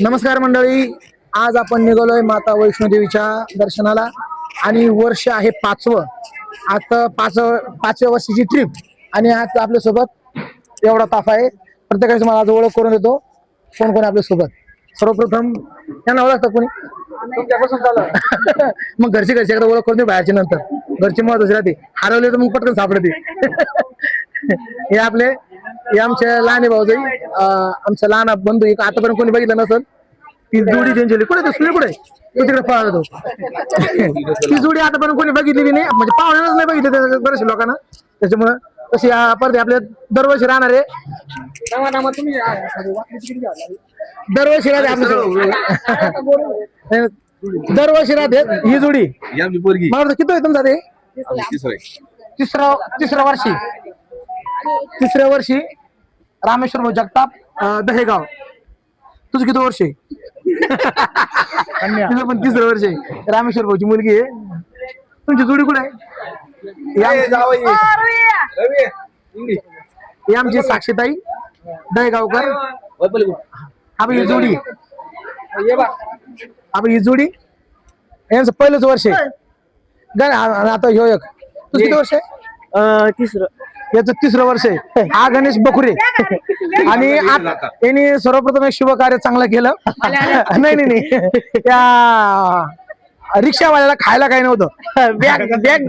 नमस्कार मंडळी, आज आपण निघालोय माता वैष्णोदेवीच्या दर्शनाला आणि वर्ष आहे 5वं. आता पाचव्या वर्षाची ट्रिप आणि आज आपल्या सोबत एवढा ताफ आहे. प्रत्येकाची मला आज ओळख करून देतो कोण कोण आपल्या सोबत. सर्वप्रथम त्यांना ओळखता कोणी तुमच्यापासून चालू मग घरची एकदा ओळख करून दे, बाहेरची नंतर. घरची महत्वाची राहते, हरवले तर मग पटकन सापडते. हे आमचे लहान भाऊजाई, आमचा लहान बंधू. एक आतापर्यंत कोणी बघितलं नसल ती जोडी त्यांची. कुठे सूर्य कुठे तो तिकडे पळतो. ती जोडी आतापर्यंत कोणी बघितली नाही, म्हणजे पाहुण्याच नाही बघितलं बऱ्याचशा लोकांना. त्याच्यामुळं तशी परत आपल्या दरवर्षी राहणार आहे. दरवर्षी राहते आपल्या दरवर्षी राहते ही जोडी. मला किती आहे तुमचा ते? तिसऱ्या वर्षी रामेश्वर भाऊ जगताप, दहेगाव. तुझं किती वर्ष आहे? तुझं पण 3रं वर्ष आहे. रामेश्वर भाऊची मुलगी आहे. तुमची जोडी कुठे आहे? ही आमची साक्षीताई दहेगावकर. ही जोडी ही जोडी यांचं पहिलंच वर्ष आहे. आता ह्यो एक. तुझं किती वर्ष आहे? 3रं. याचं 3रं वर्ष आहे. हा गणेश बकुरे. आणि यांनी सर्वप्रथम एक शुभ कार्य चांगलं केलं. नाही त्या रिक्षावाल्याला खायला काही नव्हतं.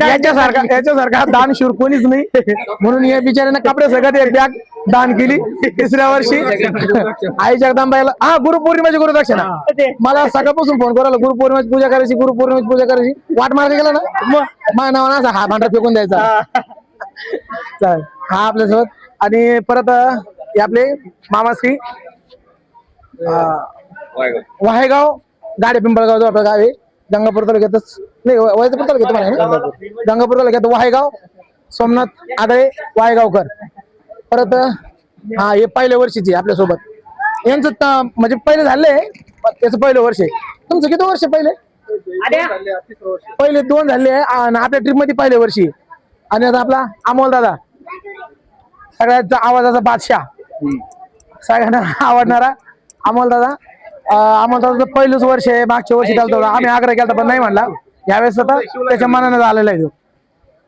याच्यासारखा दानशूर कोणीच नाही, म्हणून या बिचाऱ्यानं कपडे सगळ्यात एक बॅग दान केली. 3ऱ्या वर्षी आई जगदंबाईला गुरुपौर्णिमेची गुरुदक्षिणा. मला सकाळपासून फोन करायला गुरुपौर्णिमेची पूजा करायची. वाट मारायला गेला ना माझ्या नावानं असा हा भांडा फेकून द्यायचा. चालेल, हा आपल्यासोबत. आणि परत हे आपले मामाश्री वाहेगाव, गाडे पिंपळगाव जो आपलं गाव आहे. गंगापूर तालुक्यातच नाही, वैजापूर तालुक्यात तुम्हाला गंगापूर तालुक्यात वाहेगाव. सोमनाथ आदळे वाहेगावकर. परत हे पहिल्या वर्षीचे आपल्यासोबत. यांचं म्हणजे पहिले झालंय, त्याचं पहिलं वर्ष आहे. तुमचं किती वर्ष पहिले? पहिले 2 झाले आणि आपल्या ट्रिप मध्ये पहिल्या वर्षी. आणि आता आपला अमोल दादा, सगळ्याचा आवाजाचा बादशाह, सगळ्यांना आवडणारा अमोल दादा. अमोल दादाचं पहिलंच वर्ष आहे. मागच्या वर्षी त्याला आम्ही आग्रह केला पण नाही म्हणला. यावेळेस आता त्याच्या मनानं आलेला आहे.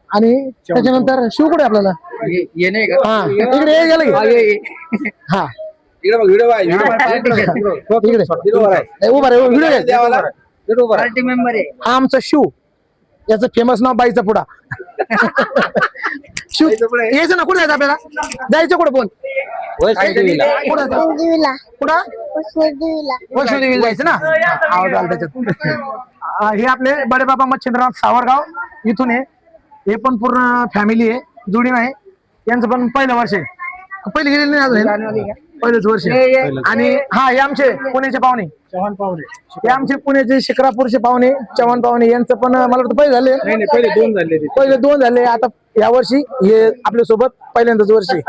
आणि त्याच्यानंतर शिव कुठे आपल्याला? इकडे गेलं की हा उभा रे व्हिडिओ. आमचा शिव, याचं फेमस नाव बाईचा पुडा. शिव यायचं ना. कुठे जायचं आपल्याला? जायचं कुठं? बोल. वैष्णोदेवीला जायचं ना. हे आपले बडे बाबा मच्छिंद्रनाथ सावरगाव इथून आहे. हे पण पूर्ण फॅमिली आहे, जोडी नाही. यांचं पण पहिलं वर्ष आहे. पहिले गेलेलं नाही अजून, पहिलेच वर्ष. आणि हे आमचे पुण्याचे पाहुणे चव्हाण पाहुणे. हे आमचे पुण्याचे शिक्रापूरचे पाहुणे चव्हाण पाहुणे. यांचं पण मला वाटतं पहिले झाले. पहिले 2 झाले. आता या वर्षी हे आपल्या सोबत पहिल्यांदाच वर्षी.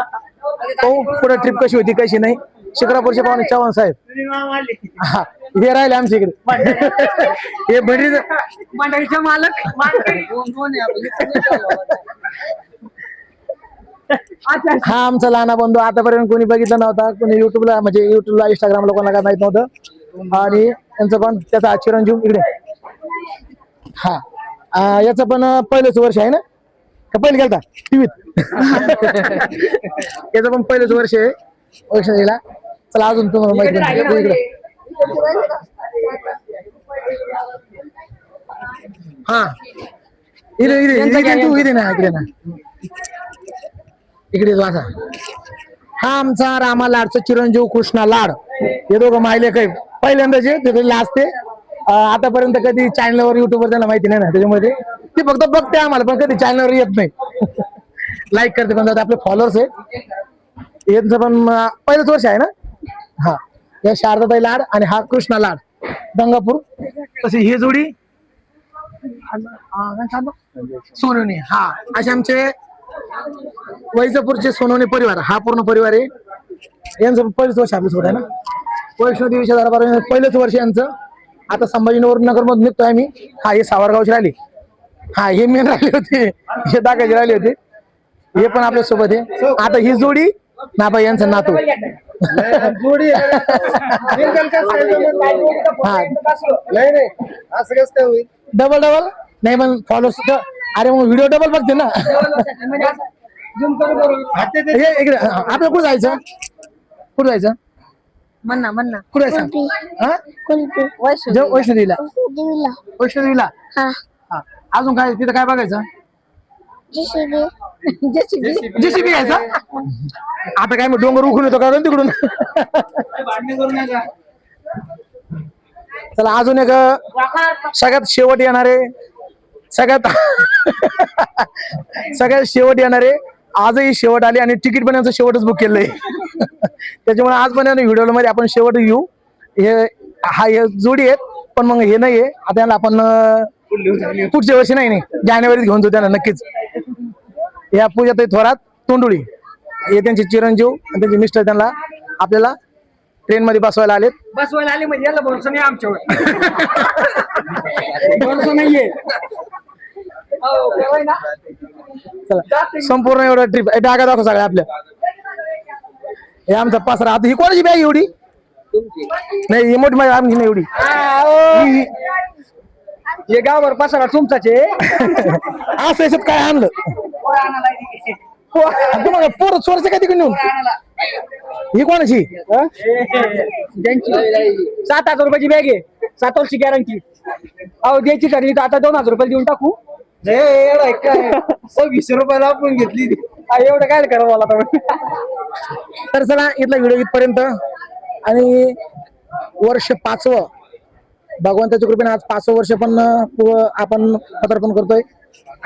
पुढे ट्रिप कशी होती कशी नाही. शिक्रापूरचे पाहुणे चव्हाण साहेब हे राहिले आमच्या इकडे. हे मंडळीचा मालक. हा आमचा लहान बंधू. आतापर्यंत कोणी बघितलं नव्हता, कोणी युट्यूबला म्हणजे इंस्टाग्रामला कोणाला माहित नव्हतं. आणि त्यांचं पण त्याचा चिरंजीव इकडे. याचं पण पहिलंच वर्ष आहे ना का? पहिले गेलता टीव्हीत. याचं पण पहिलंच वर्ष आहे वैष्णोदेवीला. चला अजून तुम्हाला माहिती इकडे. इकडे हा आमचा रामा लाडचा चिरंजीव कृष्णा लाड. हे दोघं माहिले काही पहिल्यांदाचे ते लास्ट. आतापर्यंत कधी चॅनलवर युट्यूबवर त्यांना माहिती नाही ना, त्याच्यामध्ये ती फक्त बघते आम्हाला, पण कधी चॅनलवर येत नाही. लाईक करते पण आपले फॉलोअर्स आहे. यांचं पण पहिलंच वर्ष आहे ना. या शारदाताई लाड आणि हा कृष्णा लाड गंगापूर. तशी ही जोडी सोनवणे. असे आमचे वैजापूरचे सोनवणे परिवार. हा पूर्ण परिवार आहे. यांचं पहिलंच वर्ष आपल्यासोबत आहे ना. वैष्णोदेवीच्या दरबार पहिलंच वर्ष यांचं. आता संभाजीनगर मधून निघतोय आम्ही. हे सावरगावचे राहिले. हे मेन राहिले होते, हे दाखवायचे राहिले होते. हे पण आपल्या सोबत आहे. आता ही जोडी नाबाई यांचं नातू नाही नाही असं कसं काय होईल. डबल डबल नाही मग फॉलो अरे मग व्हिडिओ डबल बघते ना. हे इकडे आपलं कुठं जायचं कुठं जायचं म्हणा म्हणा कुठं जायचं हा वैष्णोदेवीला वैष्णोदेवीला हा अजून काय तिथं काय बघायचं जेसीबी घ्यायचा आता काय मग डोंगर उखून येतो का तिकडून. चला अजून एक सगळ्यात शेवट येणारे सगळ्यात शेवट येणारे आजही शेवट आली आणि तिकीट पण यांचं शेवटच बुक केलंय. त्याच्यामुळे आज पण व्हिडिओ मध्ये आपण शेवट घेऊ. हे जोडी आहेत पण मग हे नाहीये आता याला आपण पुढच्या वर्षी नाही जानेवारीत घेऊन जाऊ त्यांना नक्कीच. या पूजाताई थोरात तोंडुळी हे त्यांचे चिरंजीव आणि त्यांचे मिस्टर त्यांना आपल्याला ट्रेन मध्ये बसवायला आले म्हणजे याला भरोसा नाही आमच्यावर. भरोसा नाहीये. चला संपूर्ण एवढं ट्रिप डागा दाखव सगळ्या आपल्या हे आमचा पासरा. आता ही कोणाची बॅग एवढी नाही ही मोठी माझी आमची नाही एवढी हे गावावर पसारा तुमचाच आहे. असं याच्यात काय आणलं तुम्हाला पोरं चोरचं काय तिकडे नेऊन ही कोणाची 7,000 रुपयाची बॅग आहे 7 वर्षी गॅरंटी. अहो द्यायची ठरली तर आता 2,000 रुपये देऊन टाकू. 20 रुपयाला आपण घेतली एवढं काय करा मला. तर चला इथला व्हिडिओ इथपर्यंत आणि वर्ष 5वं भगवंताच्या कृपेने आज 5वं वर्ष पण आपण पदार्पण करतोय.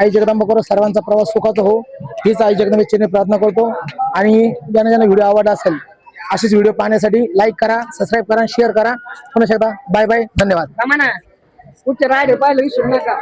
आई जगदंबा करो सर्वांचा प्रवास सुखाचा हो हीच आई जगदंबेची प्रार्थना करतो. आणि ज्यांना ज्यांना व्हिडिओ आवडला असेल असेच व्हिडिओ पाहण्यासाठी लाईक करा सबस्क्राईब करा शेअर करा. पुन्हा एकदा बाय बाय धन्यवाद. पुढच्या राहिले पाहिलं विसरू नका.